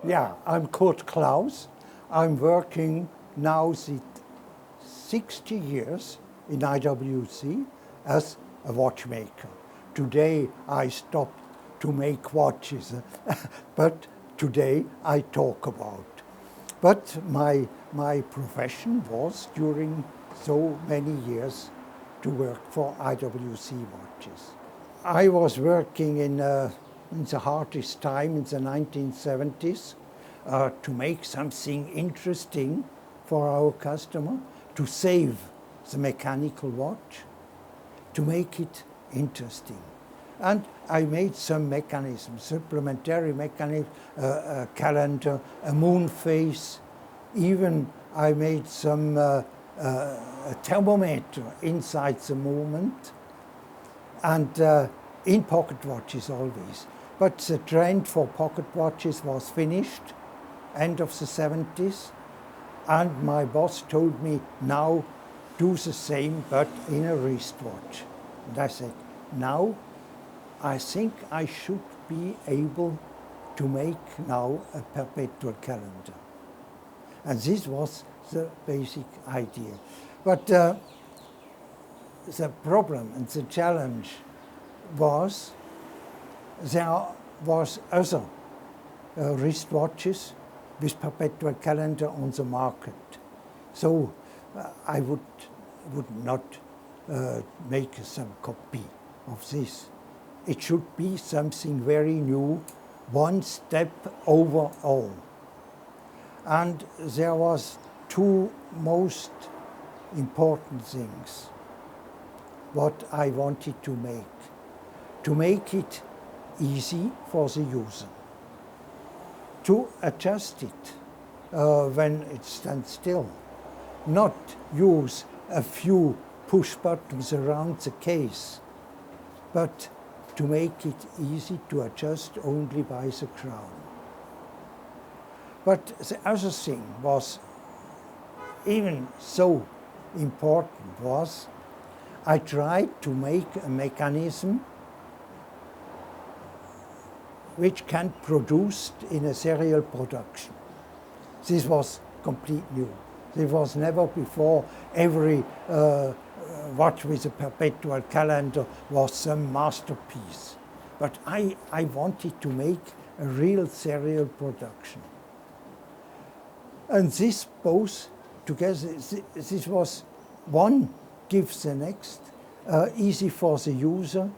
Yeah, I'm Kurt Klaus. I'm working now since 60 years in IWC as a watchmaker. Today I stopped to make watches, but today I talk about. But my profession was during so many years to work for IWC watches. I was working in the hardest time in the 1970s to make something interesting for our customer, to save the mechanical watch, to make it interesting. And I made some mechanisms, supplementary mechanism, a calendar, a moon phase. Even I made some a thermometer inside the movement, and in pocket watches always. But the trend for pocket watches was finished, end of the 70s, and my boss told me, now do the same, but in a wristwatch. And I said, now I think I should be able to make now a perpetual calendar. And this was the basic idea. But the problem and the challenge was there was other wristwatches with perpetual calendar on the market. So I would not make some copy of this. It should be something very new, one step over all. And there was two most important things what I wanted to make. To make it easy for the user, to adjust it when it stands still, not use a few push buttons around the case, but to make it easy to adjust only by the crown. But the other thing was even so important was I tried to make a mechanism which can be produced in a serial production. This was complete new. There was never before every watch with a perpetual calendar was some masterpiece. But I wanted to make a real serial production. And this both together, this was one gives the next, easy for the user,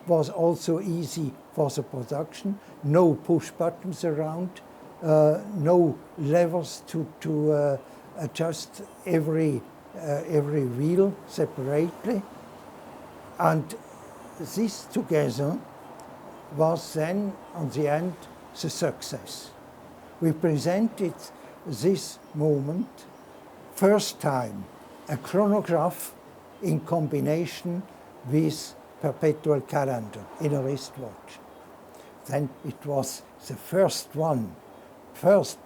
was also easy for the production, no push buttons around, no levers to adjust every wheel separately. And this together was then, on the end, the success. We presented this moment, first time, a chronograph in combination with perpetual calendar in a wristwatch. Then it was the first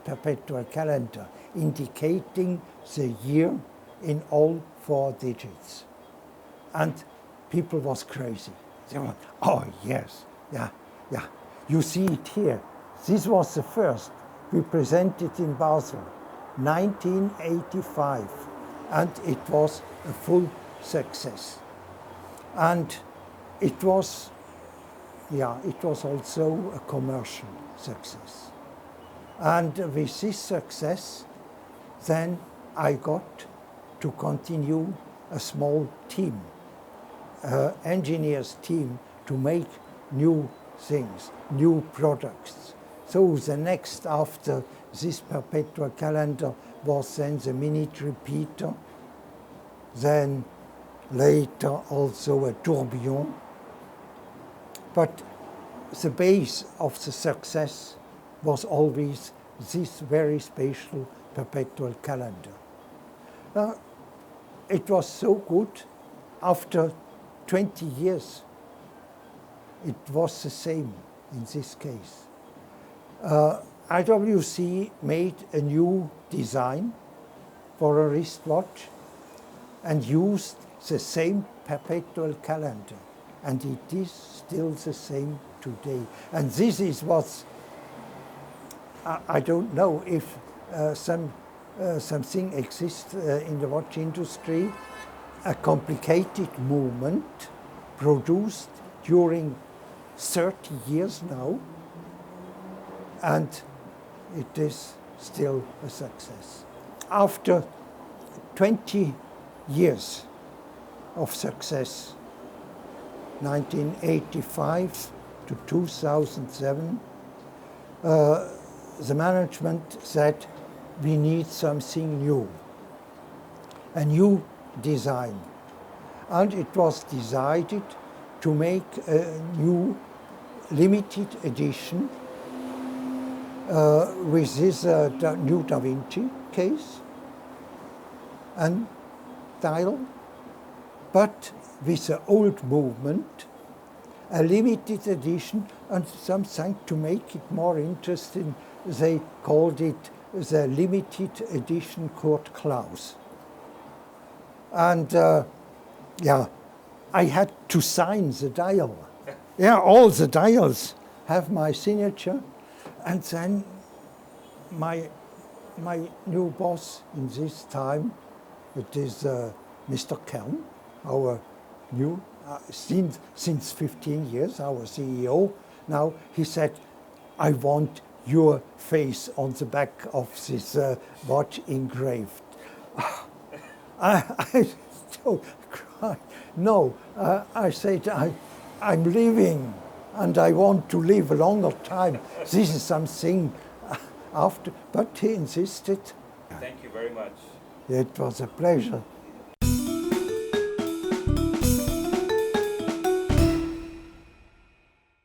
perpetual calendar indicating the year in all 4 digits. And people was crazy. They went, oh yes, yeah. You see it here. This was the first. We presented in Basel, 1985, and it was a full success. And it was also a commercial success. And with this success, then I got to continue a small team, engineers team, to make new things, new products. So the next after this perpetual calendar was then the minute repeater, then later also a tourbillon. But the base of the success was always this very special perpetual calendar. It was so good, after 20 years, it was the same in this case. IWC made a new design for a wristwatch and used the same perpetual calendar. And it is still the same today. And this is what I don't know if something exists in the watch industry, a complicated movement produced during 30 years now, and it is still a success. After 20 years of success, 1985 to 2007, the management said we need something new, a new design. And it was decided to make a new limited edition with this new Da Vinci case and dial, but with the old movement, a limited edition, and something to make it more interesting, they called it the limited edition Kurt Klaus. And yeah, I had to sign the dial. Yeah, all the dials have my signature. And then my new boss in this time, it is Mr. Kern, our new, since 15 years, our CEO. Now he said, I want your face on the back of this watch engraved. I still cried. No, I said, I'm leaving and I want to live a longer time. This is something after, but he insisted. Thank you very much. It was a pleasure.